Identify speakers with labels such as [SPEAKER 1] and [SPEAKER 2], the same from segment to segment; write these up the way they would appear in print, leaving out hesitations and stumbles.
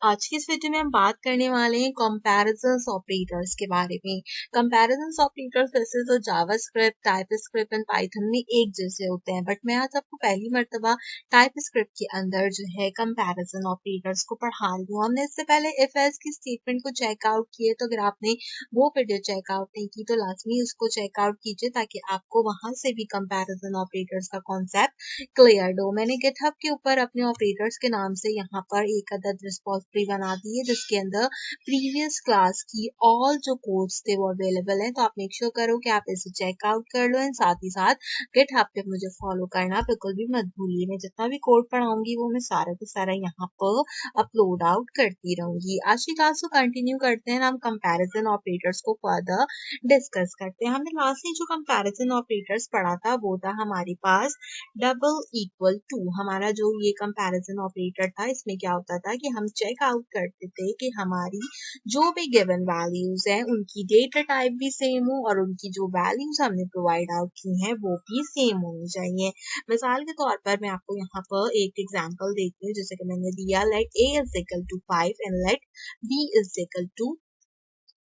[SPEAKER 1] आज की इस वीडियो में हम बात करने वाले हैं कंपैरिजंस ऑपरेटर्स के बारे में। कंपैरिजंस ऑपरेटर्स वैसे तो जावास्क्रिप्ट, टाइपस्क्रिप्ट एंड पाइथन में एक जैसे होते हैं, बट मैं आज आपको पहली मर्तबा टाइपस्क्रिप्ट के अंदर जो है कंपैरिजन ऑपरेटर्स को पढ़ा रही हूँ। हमने इससे पहले इफ एल्स की स्टेटमेंट को चेकआउट किए, तो अगर आपने वो वीडियो चेकआउट नहीं की तो लाजमी उसको चेकआउट कीजिए ताकि आपको वहां से भी कंपैरिजन ऑपरेटर्स का कॉन्सेप्ट क्लियर हो। मैंने गिटहब के ऊपर अपने ऑपरेटर्स के नाम से यहाँ पर एक अदद रिस्पॉजिटरी बना दी है जिसके अंदर प्रीवियस क्लास की ऑल जो कोड्स थे वो अवेलेबल हैं, तो आप मेक श्योर करो कि आप इसे चेकआउट कर लो एंड साथ ही साथ गिटहब पे मुझे फॉलो करना बिल्कुल भी मत भूलिए। मैं जितना भी कोड पढ़ाऊंगी वो मैं सारा का सारा यहाँ पर अपलोड आउट करती रहूंगी। आज की क्लास को कंटिन्यू करते हैं, हम कंपैरिजन ऑपरेटर्स को फर्दर डिस्कस करते हैं। हमने लास्ट में जो कंपैरिजन ऑपरेटर्स पढ़ा था वो था हमारे पास डबल इक्वल टू। हमारा जो ये कंपैरिजन ऑपरेटर था, इसमें क्या होता था कि हम चेक आउट करते थे कि हमारी जो भी गिवन वैल्यूज हैं उनकी डेटा टाइप भी सेम हो और उनकी जो वैल्यूज हमने प्रोवाइड आउट की हैं वो भी सेम होनी चाहिए। मिसाल के तौर पर मैं आपको यहाँ पर एक एग्जांपल देती हूँ, जैसे कि मैंने दिया let a is equal to 5 and let b is equal to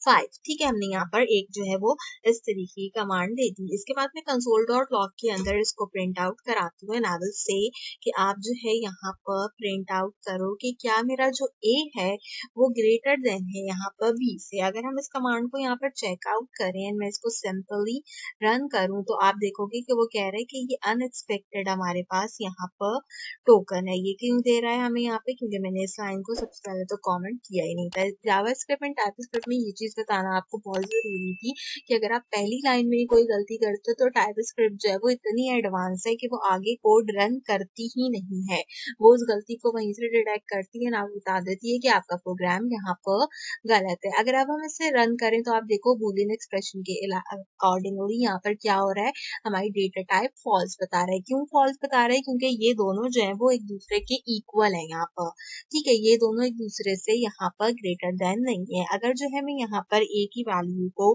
[SPEAKER 1] 5। ठीक है, हमने यहाँ पर एक जो है वो इस तरीके की कमांड दे दी। इसके बाद में कंसोल डॉट लॉग के अंदर इसको प्रिंट आउट कराती हूँ एंड आई विल से कि आप जो है यहाँ पर प्रिंट आउट करो कि क्या मेरा जो a है वो ग्रेटर देन है यहाँ पर b से। अगर हम इस कमांड को यहाँ पर चेकआउट करें एंड मैं इसको सिंपली रन करूँ तो आप देखोगे कि वो कह रहे हैं कि ये अनएक्सपेक्टेड हमारे पास यहाँ पर टोकन है। ये क्यों दे रहा है हमें यहाँ पे, क्योंकि मैंने इस लाइन को सबसे पहले तो कमेंट किया ही नहीं था। जावास्क्रिप्ट एंड टाइपस्क्रिप्ट में ये चीज बताना आपको बहुत जरूरी थी कि अगर आप पहली लाइन में कोई गलती करते हो तो टाइपस्क्रिप्ट जो है वो इतनी एडवांस है कि वो आगे कोड रन करती ही नहीं है। वो उस गलती को वहीं से डिटेक्ट करती है ना, बता देती है कि आपका प्रोग्राम यहाँ पर गलत है। अगर अब हम इसे रन करें तो आप देखो बूलियन एक्सप्रेशन के अकॉर्डिंगली यहाँ पर क्या हो रहा है, हमारी डेटा टाइप फॉल्स बता रहा है। क्यों फॉल्स बता रहा है, क्योंकि ये दोनों जो है वो एक दूसरे के इक्वल है यहाँ पर। ठीक है, ये दोनों एक दूसरे से यहाँ पर ग्रेटर देन नहीं है। अगर जो है मैं यहाँ पर a की वैल्यू को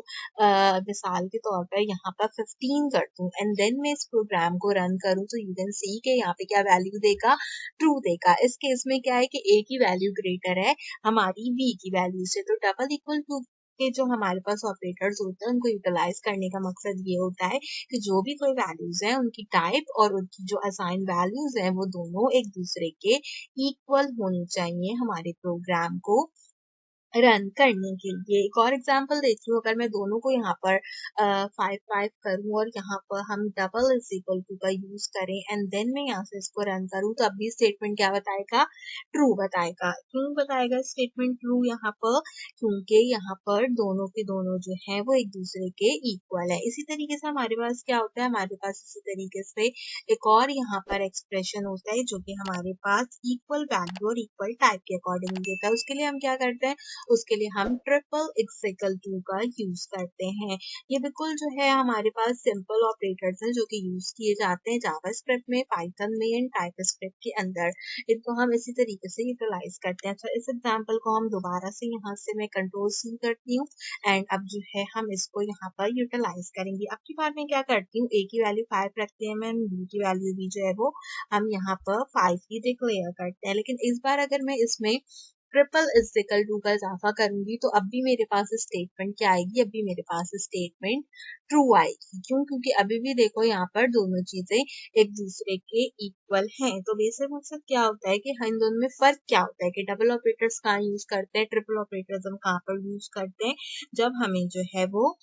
[SPEAKER 1] मिसाल के तौर पर यहाँ पर 15 कर दूं एंड देन मैं इस प्रोग्राम को रन करूं तो यू कैन सी के यहाँ पे क्या वैल्यू देगा, ट्रू देगा। इस केस में क्या है कि a की वैल्यू ग्रेटर है हमारी b की वैल्यू से। तो डबल इक्वल टू के जो हमारे पास ऑपरेटर्स होते हैं उनको यूटिलाइज करने का मकसद ये होता है कि जो भी कोई वैल्यूज हैं उनकी टाइप और उनकी जो असाइन वैल्यूज हैं वो दोनों एक दूसरे के इक्वल होनी चाहिए हमारे प्रोग्राम को रन करने के लिए। एक और एग्जांपल देती हूँ, अगर मैं दोनों को यहाँ पर 5 करूँ और यहाँ पर हम डबल इज इक्वल टू का यूज करें एंड देन मैं यहाँ से इसको रन करूँ तो अभी स्टेटमेंट क्या बताएगा, ट्रू बताएगा। क्यों बताएगा स्टेटमेंट ट्रू यहाँ पर, क्योंकि यहाँ पर दोनों के दोनों जो है वो एक दूसरे के इक्वल है। इसी तरीके से हमारे पास क्या होता है, हमारे पास इसी तरीके से एक और यहाँ पर एक्सप्रेशन होता है जो कि हमारे पास इक्वल वैल्यू और इक्वल टाइप के अकॉर्डिंग देता है। उसके लिए हम क्या करते हैं, उसके लिए हम ट्रिपल इक्वल टू का यूज करते हैं। ये बिल्कुल जो है हमारे पास सिंपल ऑपरेटर्स हैं जो कि यूज किए जाते हैं जावास्क्रिप्ट में, पाइथन में एंड टाइपस्क्रिप्ट के अंदर। इनको हम इसी तरीके से यूटिलाइज करते हैं। अच्छा, इस एग्जांपल को हम दोबारा से यहाँ से मैं कंट्रोल सी करती हूँ एंड अब जो है हम इसको यहाँ पर यूटिलाइज करेंगे। अब की बार मैं क्या करती हूँ, a की वैल्यू 5 रखते हैं मैम, b की वैल्यू भी जो है वो हम यहाँ पर 5 ही डिक्लेयर करते हैं। लेकिन इस बार अगर मैं इसमें ट्रिपल इज इक्वल टू का इजाफा करूंगी तो अब भी मेरे पास स्टेटमेंट क्या आएगी, अब भी मेरे पास स्टेटमेंट ट्रू आएगी। क्यों, क्योंकि अभी भी देखो यहाँ पर दोनों चीजें एक दूसरे के इक्वल हैं। तो बेसिक मकसद क्या होता है कि इन दोनों में फर्क क्या होता है कि डबल ऑपरेटर्स कहाँ यूज करते हैं, ट्रिपल ऑपरेटर्स हम कहाँ पर यूज करते हैं, जब हमें जो है वो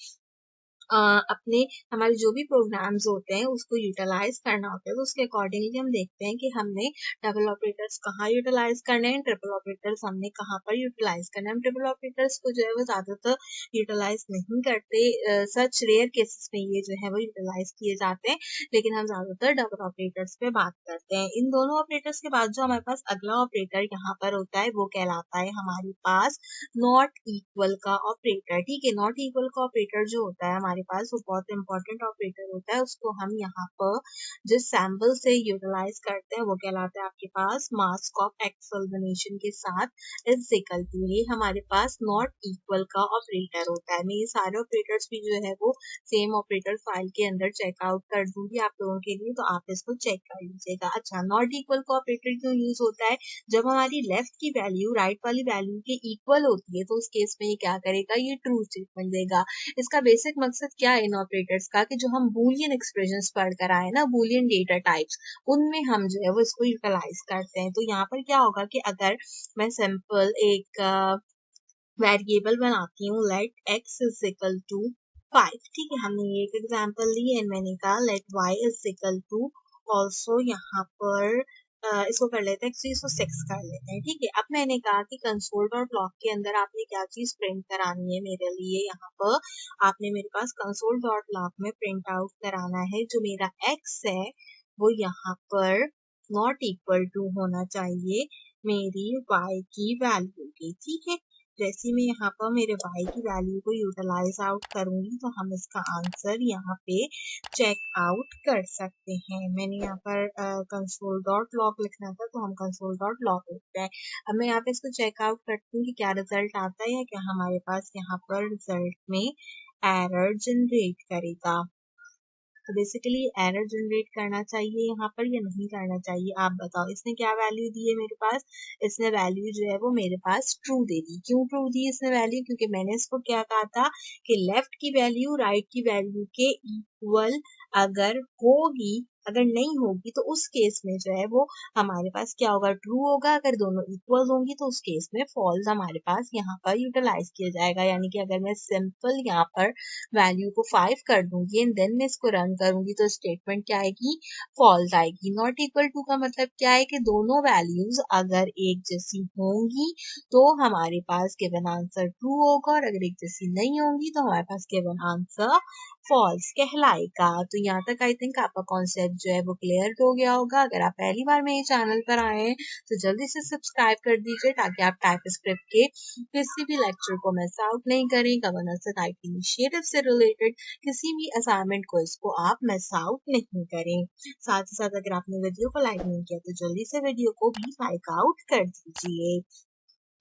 [SPEAKER 1] अपने हमारे जो भी प्रोग्राम्स होते हैं उसको यूटिलाइज करना होता है। तो उसके अकॉर्डिंगली हम देखते हैं कि हमने डबल ऑपरेटर्स कहाँ यूटिलाइज करने हैं, ट्रिपल ऑपरेटर्स हमने कहाँ पर यूटिलाइज करना है। हम ट्रिपल ऑपरेटर्स को जो है वो ज्यादातर यूटिलाइज नहीं करते, सच रेयर केसेस में ये जो है वो यूटिलाइज किए जाते हैं, लेकिन हम ज्यादातर डबल ऑपरेटर्स पे बात करते हैं। इन दोनों ऑपरेटर्स के बाद जो हमारे पास अगला ऑपरेटर यहाँ पर होता है वो कहलाता है हमारे पास नॉट इक्वल का ऑपरेटर। ठीक है, नॉट इक्वल का ऑपरेटर जो होता है हमारे हमारे पास वो बहुत इंपॉर्टेंट ऑपरेटर होता है, उसको हम यहाँ पर जिस सैम्पल से यूटिलाइज करते हैं वो कहलाता है आपके पास मास्क ऑफ एक्सल्वेशन के साथ इज इक्वल टू, ये हमारे पास नॉट इक्वल का ऑपरेटर होता है। मैं ये सारे ऑपरेटर्स भी जो है वो सेम ऑपरेटर फाइल के अंदर चेकआउट कर दूंगी आप लोगों के लिए, तो आप इसको चेक कर लीजिएगा। अच्छा, नॉट इक्वल का ऑपरेटर क्यों यूज होता है? जब हमारी लेफ्ट की वैल्यू राइट वाली वैल्यू के इक्वल होती है तो उस केस में ये क्या करेगा, ये ट्रू स्टेटमेंट देगा। इसका बेसिक मकसद क्या है इन ऑपरेटर्स का, कि जो हम बूलियन एक्सप्रेशंस पढ़ कर आए ना, बूलियन डेटा टाइप्स, उनमें हम जो है वो इसको यूटिलाइज करते हैं। तो यहाँ पर क्या होगा कि अगर मैं सिंपल एक वेरिएबल बनाती हूँ, let x is equal to 5, ठीक है, हमने ये एक एग्जांपल ली एंड मैंने कहा let y is equal to also यहाँ पर इसको कर लेते हैं, इसको 6 कर लेते हैं, ठीक है। अब मैंने कहा कि कंसोल डॉट लॉग के अंदर आपने क्या चीज प्रिंट करानी है मेरे लिए, यहाँ पर आपने मेरे पास कंसोल डॉट लॉग में प्रिंट आउट कराना है जो मेरा x है वो यहाँ पर नॉट इक्वल टू होना चाहिए मेरी y की वैल्यू की, ठीक है। जैसे मैं यहाँ पर मेरे y की वैल्यू को यूटिलाइज आउट करूंगी तो हम इसका आंसर यहाँ पे चेक आउट कर सकते हैं। मैंने यहाँ पर कंसोल डॉट लॉग लिखना था तो हम कंसोल डॉट लॉग लिखते हैं। अब मैं यहाँ पे इसको चेक आउट करती हूँ कि क्या रिजल्ट आता है या क्या हमारे पास यहाँ पर रिजल्ट में एरर जनरेट करेगा। तो बेसिकली एरर जनरेट करना चाहिए यहाँ पर या नहीं करना चाहिए, आप बताओ। इसने क्या वैल्यू दी है मेरे पास, इसने वैल्यू जो है वो मेरे पास ट्रू दे दी। क्यों ट्रू दी इसने वैल्यू, क्योंकि मैंने इसको क्या कहा था कि लेफ्ट की वैल्यू राइट की वैल्यू के इक्वल अगर होगी, अगर नहीं होगी तो उस केस में जो है वो हमारे पास क्या होगा, ट्रू होगा। अगर दोनों इक्वल होंगी तो उस केस में फॉल्स हमारे पास यहाँ पर यूटिलाइज किया जाएगा। यानी कि अगर मैं सिंपल यहाँ पर वैल्यू को 5 कर दूंगी एंड देन मैं इसको रन करूंगी तो स्टेटमेंट क्या आएगी, फॉल्स आएगी। नॉट इक्वल टू का मतलब क्या है कि दोनों वैल्यूज अगर एक जैसी होंगी तो हमारे पास गिवन आंसर ट्रू होगा और अगर एक जैसी नहीं होंगी तो हमारे पास गिवन आंसर फॉल्स कहलाएगा। तो यहाँ तक आई थिंक आपका कॉन्सेप्ट जो है वो क्लियर हो गया होगा। अगर आप पहली बार मेरे चैनल पर आए हैं तो जल्दी से सब्सक्राइब कर दीजिए ताकि आप टाइपस्क्रिप्ट के किसी भी लेक्चर को मिस आउट नहीं करें। गवर्नेंस एंड आईटी इनिशिएटिव से रिलेटेड किसी भी असाइनमेंट को इसको आप मिस आउट नहीं करें। साथ ही साथ अगर आपने वीडियो को लाइक नहीं किया तो जल्दी से वीडियो को भी लाइक आउट कर दीजिए।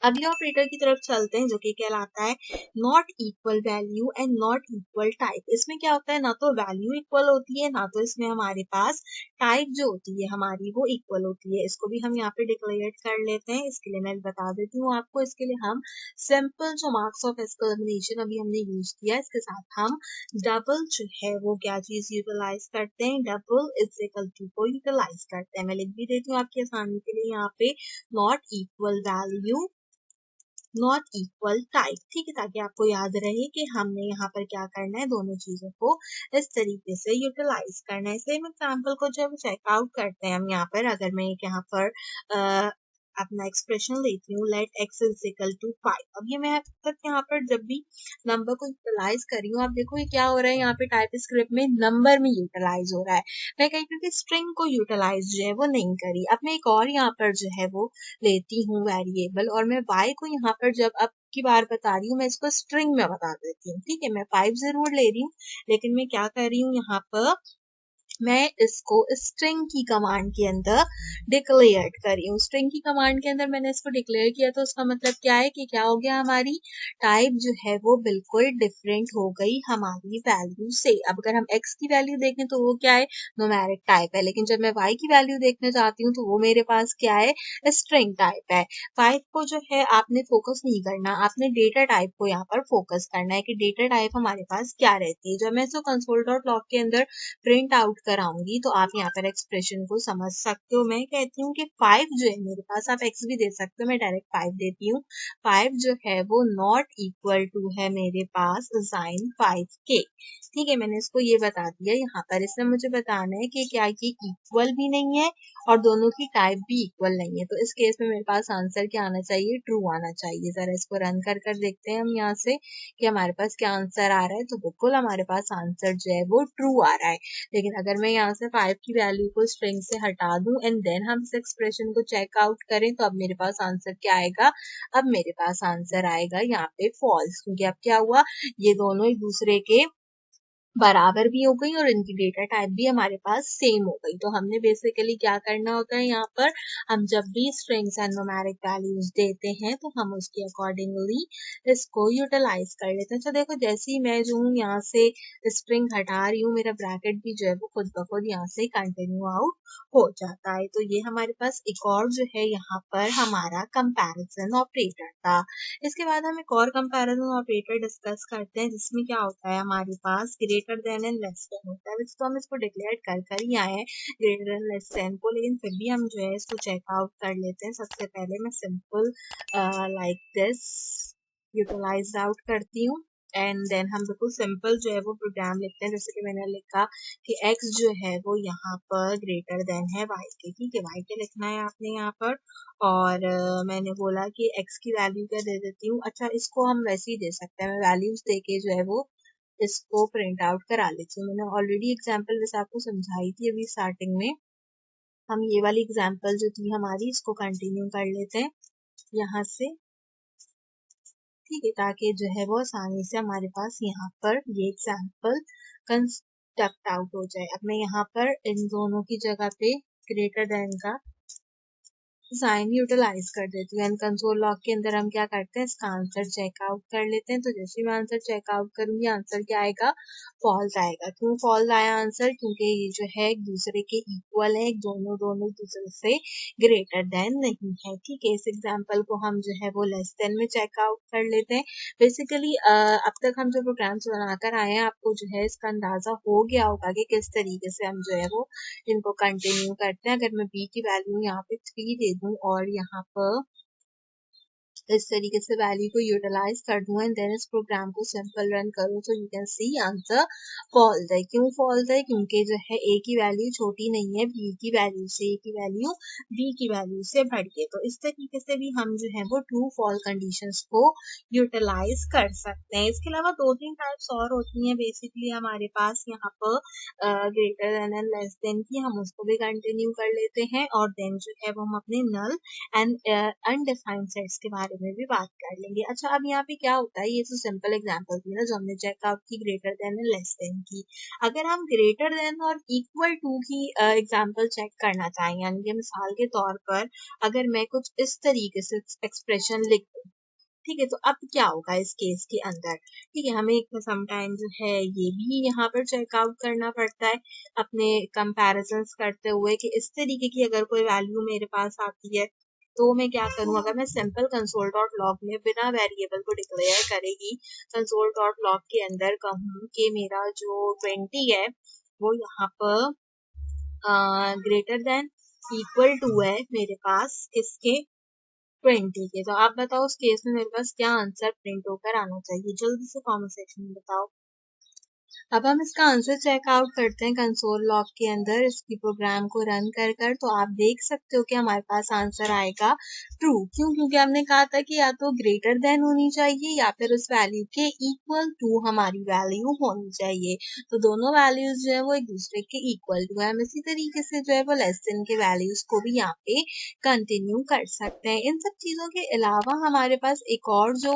[SPEAKER 1] अगले ऑपरेटर की तरफ चलते हैं जो कि कहलाता है not equal value and not equal type. इसमें क्या होता है, ना तो वैल्यू इक्वल होती है ना तो इसमें हमारे पास टाइप जो होती है हमारी वो इक्वल होती है। इसको भी हम यहाँ पे डिक्लेयर कर लेते हैं। इसके लिए मैं बता देती हूँ आपको, इसके लिए हम सिंपल जो मार्क्स ऑफ एक्सक्लेमेशन अभी हमने यूज किया इसके साथ हम डबल जो है वो क्या चीज यूटिलाइज करते हैं, डबल इज इक्वल टू को यूटिलाइज करते हैं। मैं लिख भी देती हूँ आपके आसानी के लिए यहाँ पे not equal value not equal type, ठीक है, ताकि आपको याद रहे कि हमने यहाँ पर क्या करना है, दोनों चीजों को इस तरीके से यूटिलाइज करना है। सेम एग्जाम्पल को जब चेकआउट करते हैं हम यहाँ पर, अगर मैं यहाँ पर अपना एक्सप्रेशन लेती हूँ let x is equal to 5। अब ये मैं तक यहाँ पर जब भी नंबर को यूटिलाइज कर रही हूँ, आप देखो ये क्या हो रहा है, यहाँ पे टाइप स्क्रिप्ट में नंबर में यूटिलाइज हो रहा है। मैं कहीं क्योंकि स्ट्रिंग को यूटिलाइज जो है वो नहीं करी। अब मैं एक और यहाँ पर जो है वो लेती हूँ वेरिएबल और मैं y को यहाँ पर जब अब की बार बता रही हूँ मैं इसको स्ट्रिंग में बता देती हूँ, ठीक है। मैं 5 जरूर ले रही हूँ लेकिन मैं क्या कर रही हूँ यहाँ पर, मैं इसको स्ट्रिंग की कमांड के अंदर डिक्लेयर कर रही हूँ। स्ट्रिंग की कमांड के अंदर मैंने इसको डिक्लेयर किया तो उसका मतलब क्या है कि क्या हो गया, हमारी टाइप जो है वो बिल्कुल डिफरेंट हो गई हमारी वैल्यू से। अब अगर हम x की वैल्यू देखें तो वो क्या है, न्यूमेरिक टाइप है, लेकिन जब मैं y की वैल्यू देखने जाती हूँ तो वो मेरे पास क्या है, स्ट्रिंग टाइप है। 5 को जो है आपने फोकस नहीं करना, आपने डेटा टाइप को यहाँ पर फोकस करना है कि डेटा टाइप हमारे पास क्या रहती है। जब मैं इसको कंसोल डॉट लॉग के अंदर प्रिंट आउट कराऊंगी तो आप यहाँ पर एक्सप्रेशन को समझ सकते हो। मैं कहती हूँ कि 5 जो है मेरे पास, आप x भी दे सकते हो, मैं डायरेक्ट 5 देती हूँ। 5 जो है वो नॉट इक्वल टू है मेरे पास साइन 5 के, ठीक है। मैंने इसको ये बता दिया यहाँ पर। इसमें मुझे बताना है कि क्या ये इक्वल भी नहीं है और दोनों की टाइप भी इक्वल नहीं है। तो इस केस में मेरे पास आंसर क्या आना चाहिए, ट्रू आना चाहिए। जरा इसको रन कर देखते हैं हम यहाँ से कि हमारे पास क्या आंसर आ रहा है। तो बिल्कुल हमारे पास आंसर जो है वो ट्रू आ रहा है। लेकिन अगर मैं यहाँ से 5 की वैल्यू को स्ट्रिंग से हटा दूं एंड देन हम इस एक्सप्रेशन को चेक आउट करें तो अब मेरे पास आंसर क्या आएगा, अब मेरे पास आंसर आएगा यहाँ पे फॉल्स, क्योंकि अब क्या हुआ, ये दोनों एक दूसरे के बराबर भी हो गई और इनकी डेटा टाइप भी हमारे पास सेम हो गई। तो हमने बेसिकली क्या करना होता है यहाँ पर, हम जब भी स्ट्रिंग्स एंड न्यूमेरिक वैल्यूज देते हैं तो हम उसके अकॉर्डिंगली इसको यूटिलाइज कर लेते हैं। तो देखो जैसे ही मैं जो हूँ यहाँ से स्ट्रिंग हटा रही हूँ, मेरा ब्रैकेट भी जो है वो खुद ब खुद यहाँ से कंटिन्यू आउट हो जाता है। तो ये हमारे पास एक और जो है यहाँ पर हमारा कंपैरिजन ऑपरेटर था। इसके बाद हम एक और कंपैरिजन ऑपरेटर डिस्कस करते हैं, जिसमें क्या होता है हमारे पास greater than and less than होता है। वैसे तो हम इसको डिक्लेयर कर ही आए हैं ग्रेटर देन लेस देन को, लेकिन फिर भी हम जो है इसको चेकआउट कर लेते हैं। सबसे पहले मैं simple like this utilize out करती हूँ एंड देन हम बिल्कुल सिंपल जो है वो प्रोग्राम लिखते हैं। जैसे कि मैंने लिखा कि x जो है वो यहाँ पर ग्रेटर देन है y के, ठीक है, y के लिखना है आपने यहाँ पर। और मैंने बोला कि x की वैल्यू क्या दे देती हूँ। अच्छा, इसको हम वैसे ही दे सकते हैं, मैं वैल्यूज दे के जो है वो इसको प्रिंट आउट करा लेती हूँ। मैंने ऑलरेडी एग्जाम्पल जैसे आपको समझाई थी अभी स्टार्टिंग में। हम ये वाली एग्जाम्पल जो थी हमारी, इसको कंटिन्यू कर लेते हैं यहाँ से, ठीक है, ताकि जो है वो आसानी से हमारे पास यहाँ पर ये एग्जाम्पल कंस्ट्रक्ट आउट हो जाए। अब मैं यहाँ पर इन दोनों की जगह पे ग्रेटर देन का साइन यूटिलाइज कर देती हूँ एंड कंसोल लॉग के अंदर हम क्या करते हैं, इसका आंसर चेकआउट कर लेते हैं। तो जैसे मैं आंसर चेकआउट करूंगी, आंसर क्या आएगा, फॉल्स आएगा। क्यों फॉल्स आया आंसर, क्योंकि ये जो है एक दूसरे के इक्वल है, दोनों दोनों दूसरे से ग्रेटर देन नहीं है, ठीक है। इस एग्जाम्पल को हम जो है वो लेस देन में चेकआउट कर लेते हैं। बेसिकली अब तक हम जो प्रोग्राम्स बनाकर आए हैं, आपको जो है इसका अंदाजा हो गया होगा कि किस तरीके से हम जो है वो इनको कंटिन्यू करते हैं। अगर मैं b की वैल्यू यहाँ पे 3 दे दूं और यहाँ पर इस तरीके से वैल्यू को यूटिलाइज कर दूं एंड देन इस प्रोग्राम को सिंपल रन करूं, तो you can see answer false है। क्यों फॉल्स है, क्योंकि जो है a की वैल्यू छोटी नहीं है b की वैल्यू से, a की वैल्यू b की वैल्यू से बढ़ के। तो इस तरीके से भी हम जो है वो ट्रू फॉल्स कंडीशंस को यूटिलाइज कर सकते हैं। इसके अलावा दो तीन टाइप्स और होती हैं बेसिकली हमारे पास यहाँ पर greater than and less then की, हम उसको भी कंटिन्यू कर लेते हैं और देन जो है वो हम अपने नल एंड अनडिफाइंड सेट्स के बारे में भी बात कर लेंगे। अच्छा, अब यहाँ पे क्या होता है, ये तो सिंपल एग्जांपल थी ना जो हमने चेकआउट की greater than and less then की। अगर हम ग्रेटर देन और इक्वल टू की एग्जांपल चेक करना चाहें, यानी कि मिसाल के तौर पर अगर मैं कुछ इस तरीके से एक्सप्रेशन लिख दूं, ठीक है, तो अब क्या होगा इस केस के अंदर, ठीक है, हमें समटाइम जो है ये भी यहाँ पर चेकआउट करना पड़ता है अपने कंपैरिजंस करते हुए कि इस तरीके की अगर कोई वैल्यू मेरे पास आती है तो मैं क्या करूँ। अगर मैं सिंपल कंसोल डॉट लॉग में बिना वेरिएबल को डिक्लेयर करेगी कंसोल डॉट लॉग के अंदर कहूँ कि मेरा जो 20 है वो यहाँ पर ग्रेटर देन इक्वल टू है मेरे पास किसके, 20 के, तो आप बताओ उस केस में मेरे पास क्या आंसर प्रिंट होकर आना चाहिए, जल्दी से कमेंट सेक्शन में बताओ। अब हम इसका आंसर चेकआउट करते हैं कंसोल लॉग के अंदर इसकी प्रोग्राम को रन कर तो आप देख सकते हो कि हमारे पास आंसर आएगा ट्रू। क्यों, क्योंकि हमने कहा था कि या तो ग्रेटर देन होनी चाहिए या फिर उस वैल्यू के इक्वल टू हमारी वैल्यू होनी चाहिए। तो दोनों वैल्यूज जो है वो एक दूसरे के इक्वल टू है। हम इसी तरीके से जो है वो लेस देन के वैल्यूज को भी यहाँ पे कंटिन्यू कर सकते हैं। इन सब चीजों के अलावा हमारे पास एक और जो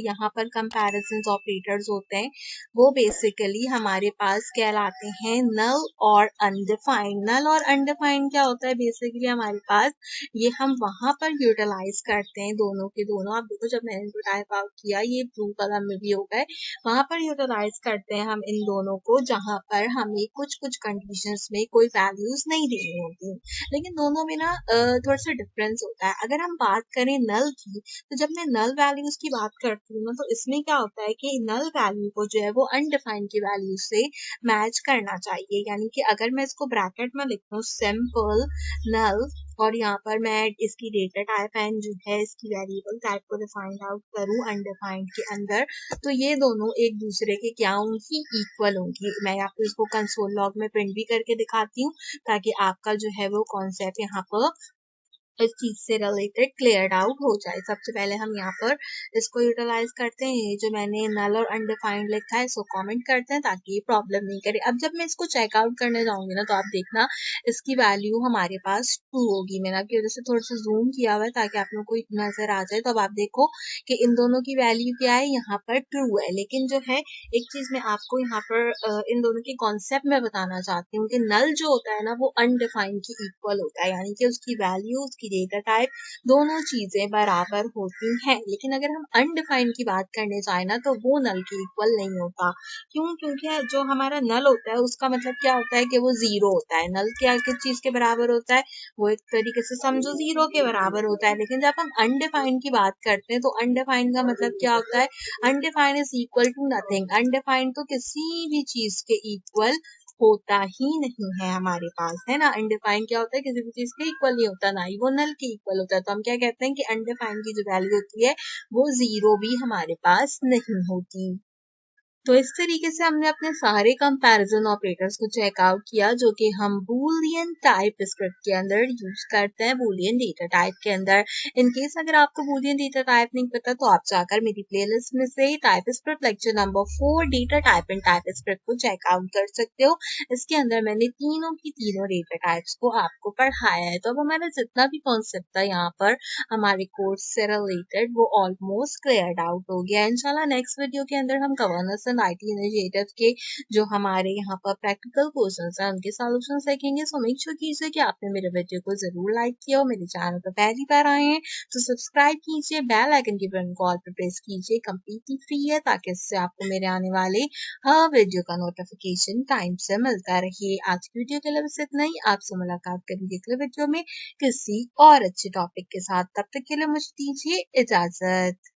[SPEAKER 1] यहाँ पर कंपैरिजन ऑपरेटर्स होते हैं वो बेसिकली हमारे पास कहलाते हैं नल और अनडिफाइंड। नल और अनडिफाइंड क्या होता है, बेसिकली हमारे पास ये हम वहां पर यूटिलाइज करते हैं दोनों के दोनों। आप देखो जब मैंने इनको टाइप आउट किया ये ब्लू कलर में भी हो गए, वहां पर यूटिलाइज करते हैं हम इन दोनों को जहां पर हमें कुछ कुछ कंडीशंस में कोई वैल्यूज नहीं देनी होती, लेकिन दोनों में ना थोड़ा सा डिफरेंस होता है। अगर हम बात करें नल की, तो जब मैं नल वैल्यूज की बात करती हूँ ना तो इसमें क्या होता है कि नल वैल्यू को जो है वो अनडिफाइंड की वैल्यू से मैच करना चाहिए। यानी कि अगर मैं इसको ब्रैकेट में लिखूं सिंपल नल और यहाँ पर मैं इसकी डेटा टाइप एंड जो है इसकी वेरिएबल टाइप को डिफाइंड आउट करूं अनडिफाइंड के अंदर, तो ये दोनों एक दूसरे के क्या होंगी, इक्वल होंगी। मैं आपको इसको कंसोल लॉग में प्रिंट भी करके दिखाती हूँ ताकि आपका जो है वो कॉन्सेप्ट यहाँ पर इस चीज से रिलेटेड क्लियर आउट हो जाए। सबसे पहले हम यहाँ पर इसको यूटिलाइज करते हैं। ये जो मैंने नल और अनडिफाइंड लिखा है इसको कमेंट करते हैं ताकि ये प्रॉब्लम नहीं करे। अब जब मैं इसको चेकआउट करने जाऊंगी ना तो आप देखना इसकी वैल्यू हमारे पास ट्रू होगी। मैंने आपकी वजह से थोड़ा सा जूम किया हुआ है ताकि आप लोग को नजर आ जाए। तो अब आप देखो कि इन दोनों की वैल्यू क्या है, यहाँ पर ट्रू है। लेकिन जो है एक चीज मैं आपको यहाँ पर इन दोनों की कॉन्सेप्ट में बताना चाहती हूँ कि नल जो होता है ना वो अनडिफाइंड के इक्वल होता है, यानी कि उसकी वैल्यू उसकी डेटा टाइप दोनों चीजें बराबर होती हैं। लेकिन अगर हम अनडिफाइंड की बात करने जाए ना तो वो नल के इक्वल नहीं होता। क्यों? क्योंकि जो हमारा नल होता है उसका मतलब क्या होता है कि वो जीरो होता है। नल क्या किस चीज के बराबर होता है? वो एक तरीके से समझो जीरो के बराबर होता है। लेकिन जब हम अनडिफाइंड की बात करते हैं तो अनडिफाइंड का मतलब क्या होता है? Undefined is equal to nothing. Undefined तो किसी भी चीज के इक्वल होता ही नहीं है हमारे पास, है ना। अनडिफाइंड क्या होता है? किसी भी चीज के इक्वल नहीं होता, ना ही वो नल के इक्वल होता है। तो हम क्या कहते हैं कि अनडिफाइंड की जो वैल्यू होती है वो जीरो भी हमारे पास नहीं होती। तो इस तरीके से हमने अपने सारे कंपैरिजन ऑपरेटर्स को चेकआउट किया जो कि हम बूलियन टाइप स्क्रिप्ट के अंदर यूज करते हैं, बूलियन डेटा टाइप के अंदर। इन केस अगर आपको बूलियन डेटा टाइप नहीं पता तो आप जाकर मेरी प्लेलिस्ट में से type script lecture number 4 data type and type script को चेकआउट कर सकते हो। इसके अंदर मैंने तीनों की तीनों डेटा टाइप्स को आपको पढ़ाया है। तो अब हमारा जितना भी कॉन्सेप्ट था यहाँ पर हमारे कोर्स से रिलेटेड वो ऑलमोस्ट क्लियर आउट हो गया। इंशाल्लाह नेक्स्ट वीडियो के अंदर हम गवर्नेंस एंड आईटी इनिशिएटिव्स के जो हमारे यहाँ पर प्रैक्टिकल क्वेश्चंस हैं उनके सॉल्यूशन देखेंगे। सो मेक श्योर कीजिए कि आपने मेरे वीडियो को जरूर लाइक किया हो। मेरे चैनल पर पहली बार आए हैं तो सब्सक्राइब कीजिए, बेल आइकन के बटन को ऑल पे प्रेस कीजिए। कंप्लीटली फ्री है ताकि इससे आपको मेरे आने वाले हर वीडियो का नोटिफिकेशन टाइम से मिलता रहे। आज की वीडियो के लिए बस इतना ही। आपसे मुलाकात करेंगे अगले वीडियो में किसी और अच्छे टॉपिक के साथ। तब तक के लिए मुझे दीजिए इजाजत।